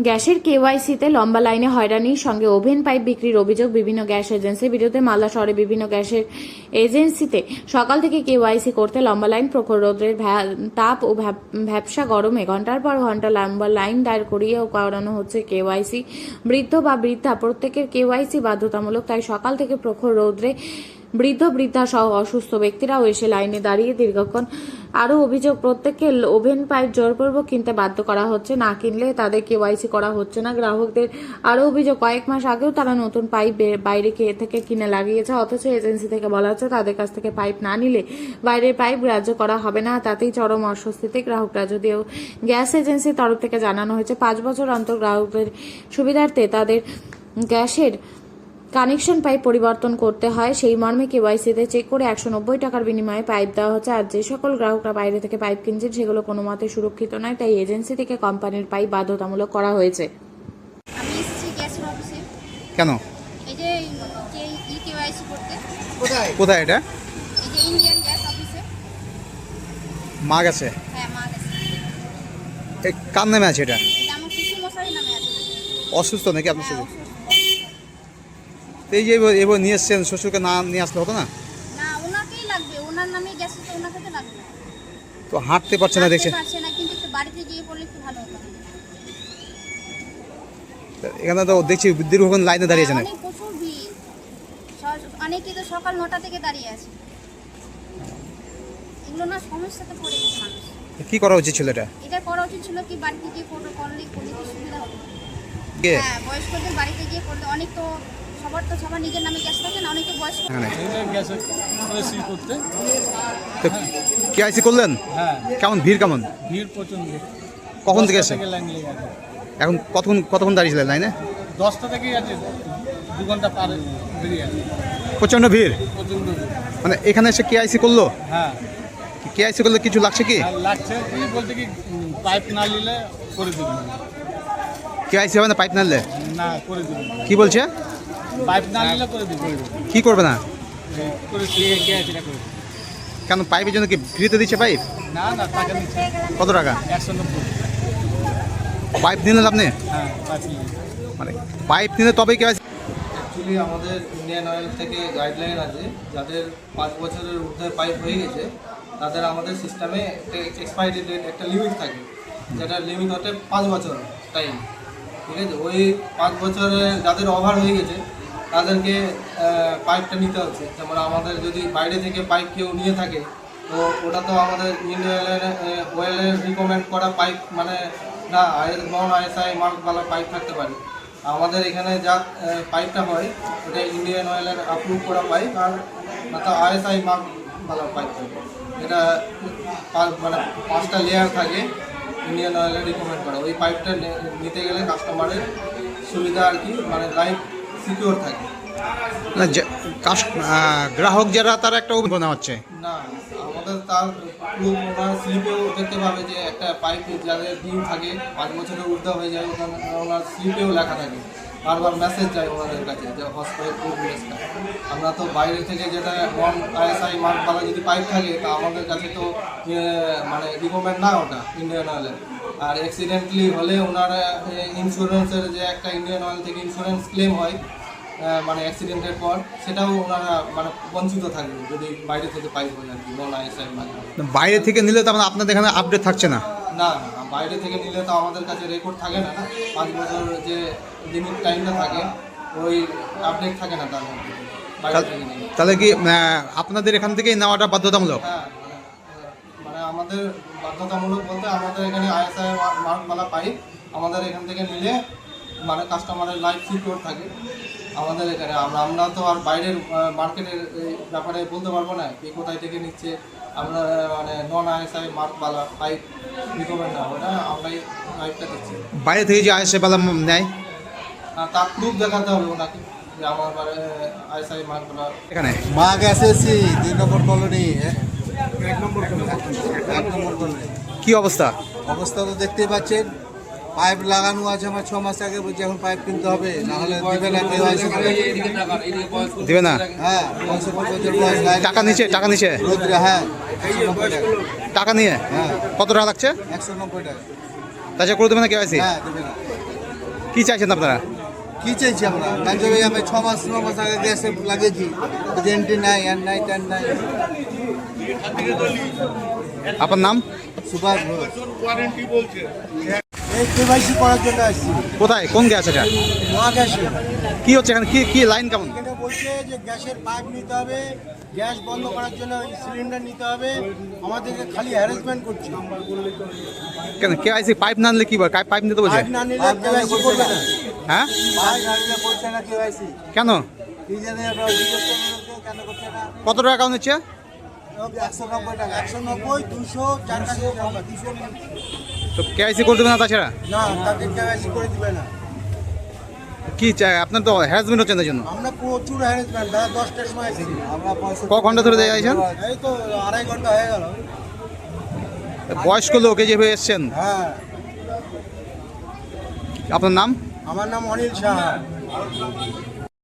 গ্যাসের কেওয়াইসিতে লম্বা লাইনে হয়রানির সঙ্গে ওভেন পাইপ বিক্রির অভিযোগ বিভিন্ন গ্যাস এজেন্সির বিরুদ্ধে। মালদা শহরে বিভিন্ন গ্যাসের এজেন্সিতে সকাল থেকে কেওয়াইসি করতে লম্বা লাইন, প্রখর রোদের তাপ ও ভ্যাপসা গরমে ঘন্টার পর ঘন্টা লম্বা লাইন দাঁড় করিয়েও করানো হচ্ছে কেওয়াইসি। বৃদ্ধ বা বৃদ্ধা প্রত্যেকের কেওয়াইসি বাধ্যতামূলক, তাই সকাল থেকে প্রখর রৌদ্রে বৃদ্ধা সহ অসুস্থ ব্যক্তিরাও এসে লাইনে দাঁড়িয়ে দীর্ঘক্ষণ। আরও অভিযোগ, প্রত্যেককে ওভেন পাইপ জোরপূর্বক কিনতে বাধ্য করা হচ্ছে, না কিনলে তাদের কেওয়াইসি করা হচ্ছে না গ্রাহকদের। আরও অভিযোগ, কয়েক মাস আগেও তারা নতুন পাইপ বাইরে থেকে কিনে লাগিয়েছে, অথচ এজেন্সি থেকে বলা হচ্ছে তাদের কাছ থেকে পাইপ না নিলে বাইরের পাইপ গ্রাহ্য করা হবে না। তাতেই চরম অস্বস্তিতে গ্রাহকরা। যদিও গ্যাস এজেন্সির তরফ থেকে জানানো হয়েছে 5 বছর অন্তর গ্রাহকদের সুবিধার্থে তাদের গ্যাসের কানেকশন পাইপ পরিবর্তন করতে হয়। সেই মর্মে কেওয়াইসিতে চেক করে 190 টাকার বিনিময়ে পাইপ দেওয়া হচ্ছে। আর যে সকল গ্রাহকরা বাইরে থেকে পাইপ কিনছেন সেগুলো কোনো মতে সুরক্ষিত নয়, তাই এজেন্সি থেকে কোম্পানির পাইপ বাধ্যতামূলক করা হয়েছে। আমি এসেছি গ্যাসের অফিসে। কেন? এই যে কেওয়াইসি করতে। কোথায় এটা? এই যে ইন্ডিয়ান গ্যাস অফিসে। মা গেছে? হ্যাঁ, মা গেছে। এই কার নামে আছে এটা? এটা আমার শ্বশুর মশাই নামে আছে। অসুস্থ নাকি আপনার শ্বশুর? হ্যাঁ, এই যে এবার নিয়ে এসছেন, শ্বশুরকে না নিয়ে আসলে হতো না? না, ওনাকেই লাগবে, ওনার নামে গ্যাস তো ওনাকে তো লাগবে। তো হাঁটতে পারছে না দেখছে? পারছে না, কিন্তু একটু বাড়িতে গিয়ে পড়লে একটু ভালো হতো। এখানে তো দেখছি দীর্ঘক্ষণ লাইনে দাঁড়িয়েছে না? অনেক প্রচুর ভিড়, অনেকে তো সকাল 9টা থেকে দাঁড়িয়ে আছে। এগুলো না সমস্যাতে পড়ে গেছে মানুষ। কি করা উচিত ছিল এটা? এটা করা উচিত ছিল কি, বাড়িতে গিয়ে করলে কি সুবিধা হতো। কে? হ্যাঁ, বয়স্কদের বাড়িতে গিয়ে করলে অনেক তো সবার নিজের নামে গ্যাস থাকে না, অনেকে বয়স্ক। তো কেওয়াইসি করলেন? হ্যাঁ। কেমন ভিড়? কেমন ভিড়? প্রচন্ড। কখন থেকে এসে? লাইন লেগে আছে। এখন কতক্ষণ দাঁড়িয়েছিলেন লাইনে? 10টা থেকেই আছে, 2 ঘন্টা পার বেরিয়ে আছে। প্রচন্ড ভিড়। প্রচন্ড ভিড়। মানে এখানে এসে কেওয়াইসি করলো? হ্যাঁ। কেওয়াইসি করলে কিছু লাগছে কি? আর লাগছে কি বলতে কি, পাইপ না নিলে করে দিবেন কেওয়াইসি হবে না পাইপ না নিলে? না, করে দিবেন। কি বলছে? পাইপ না নিলে করে দিবেন। কি করবে না? করে কেওয়াইসিটা করে। কেন পাইপের জন্য কি ফ্রিতে দিচ্ছে পাইপ? না, টাকা নিচ্ছে। কত টাকা? 190। পাইপ নিলেন আপনি? হ্যাঁ, পাইপ নিয়ে। মানে পাইপ নিলে তবেই কেওয়াইসি? অ্যাকচুয়ালি আমাদের ইন্ডিয়ান অয়েল থেকে গাইডলাইন আছে, যাদের 5 বছরের ঊর্ধ্বে পাইপ হয়ে গেছে তাদের আমাদের সিস্টেমে একটা এক্সপায়ারি ডেট, একটা লিমিট থাকে, যেটা লিমিট হতে 5 বছর টাইম। ঠিক আছে, ওই 5 বছরে যাদের ওভার হয়ে গেছে তাদেরকে পাইপটা নিতে হচ্ছে। যেমন আমাদের যদি বাইরে থেকে পাইপ কেউ নিয়ে থাকে, তো ওটা তো আমাদের ইন্ডিয়ান অয়েলের রিকমেন্ড করা পাইপ, মানে না নন আইএসআই মার্কওয়ালা পাইপ থাকতে পারে। আমাদের এখানে যা পাইপটা হয় ওটা ইন্ডিয়ান অয়েলের অ্যাপ্রুভ করা পাইপ, আর আইএসআই মার্কওয়ালা পাইপ থাকে। এটা মানে 5টা লেয়ার থাকে ইন্ডিয়ান অয়েলের রিকমেন্ড করা। ওই পাইপটা নিতে গেলে কাস্টমারের সুবিধা আর কি, মানে লাইফ সিকিউর থাকে না। গ্রাহক যারা তারা একটা অভিজ্ঞতা হচ্ছে না। আমাদের তার প্রুফ ওনার স্লিপেও দেখতে পাবে যে একটা পাইপ যাদের ডিউ থাকে 5 বছরের ঊর্ধ্বে হয়ে যায়, ওনার স্লিপেও লেখা থাকে, বারবার মেসেজ যায় ওনাদের কাছে যে হসপিটাল প্রুফ মেসেজটা। আমরা তো বাইরে থেকে যেটা নন আইএসআই মার্কওয়ালা যদি পাইপ থাকে তা আমাদের কাছে তো মানে রিকমেন্ড না ওটা ইন্ডিয়ান অয়েলের। আর অ্যাক্সিডেন্টলি হলে ওনারা ইন্স্যুরেন্সের যে একটা ইন্ডিয়ান অয়েল থেকে ইন্স্যুরেন্স ক্লেম হয় মানে অ্যাক্সিডেন্টের পর, সেটাও ওনারা মানে বঞ্চিত থাকবে যদি বাইরে থেকে পাইপ হয় আর কি, নন আইএসআই মার্ক। বাইরে থেকে নিলে তো আপনাদের এখানে আপডেট থাকছে না? না, বাইরে থেকে নিলে তো আমাদের কাছে রেকর্ড থাকে না। 5 বছর যে লিমিট টাইমটা থাকে ওই আপডেট থাকে না তার মধ্যে বাইরে থেকে নিলে। তাহলে কি আপনাদের এখান থেকেই নেওয়াটা বাধ্যতামূলক? হ্যাঁ, মানে আমাদের বাধ্যতামূলক বলতে আমাদের এখানে আইএসআই মার্কওয়ালা পাইপ আমাদের এখান থেকে নিলে মানে কাস্টমারের লাইফ সিকিউর থাকে আমাদের এখানে। আমরা তো আর বাইরের মার্কেটের ব্যাপারে বলতে পারবো না কি কোথায় থেকে নিচ্ছে। আমরা মানে নন আইএসআই মার্কওয়ালা পাইপ রিকমেন্ড না, ওটা আমরাই পাইপটা দিচ্ছি। বাইরে থেকে যে আইএসআই বালা নেয় তার প্রুফ দেখাতে হবে ওনাকে যে আমার আইএসআই মার্কওয়ালা। এখানে মা গেছে 2 নম্বর কলোনি। 1 নম্বর কলোনি। কি অবস্থা? অবস্থা তো দেখতেই পাচ্ছেন, পাইপ লাগানো আছে আমার 6 মাস আগে, বলছি এখন পাইপ কিনতে হবে, না হলে দিবে না কেওয়াইসি। দিবে না? হ্যাঁ, 65 বছর বয়স। টাকা নিচে রোদ্রে। হ্যাঁ, 190 টাকা। টাকা নিয়ে? হ্যাঁ। কত টাকা লাগছে? 190 টাকা। তাছাড়া করে দেবে না কেওয়াইসি? হ্যাঁ, দেবে না। কি চাইছেন আপনারা? কি চাইছি আমরা? কারণ যে আমি 6 মাস আগে গ্যাসে লাগিয়েছি, গ্যারেন্টি নাই, আর নাই, ট্যান নাই। আপনার নাম? সুভাষ ঘোষ। এই কেওয়াইসি করার জন্য আসছি। কোথায়, কোন গ্যাস এটা? মহাগ্যাসে। কি হচ্ছে এখানে, কি কি লাইন কেমন? এখানে বলছে যে গ্যাসের পাইপ নিতে হবে, গ্যাস বন্ধ করার জন্য সিলিন্ডার নিতে হবে, আমাদেরকে খালি হ্যারাসমেন্ট করছে। কেন কেওয়াইসি পাইপ না নিলে কি বল, পাইপ নিতে বলছে? পাইপ না নিলে কেওয়াইসি করবে না। হ্যাঁ, পাইপ না নিলে করছে না কেওয়াইসি। কেন? কি জানি আপনারা জিজ্ঞেস করবেন কেন করছে না। কত টাকা কাউন্ট নিচ্ছে? 190 টাকা, 190, 200, 4 টাকা, 200 তো কেওয়াইসি করে দেবে না তাছাড়া? না, তাকে কেওয়াইসি করে দিবে না। কি চাই আপনার? তো হ্যারাসমেন্ট হচ্ছে এর জন্য। আমরা প্রচুর হ্যারাসমেন্ট, দাদা 10টার সময় এসেছি আমরা। ক ঘন্টা ধরে যাইছেন? এই তো 2.5 ঘন্টা হয়ে গেল। বয়স্ক লোক এই যেভাবে এসছেন, হ্যাঁ, আপনার নাম? আমার নাম অনিল সাহা।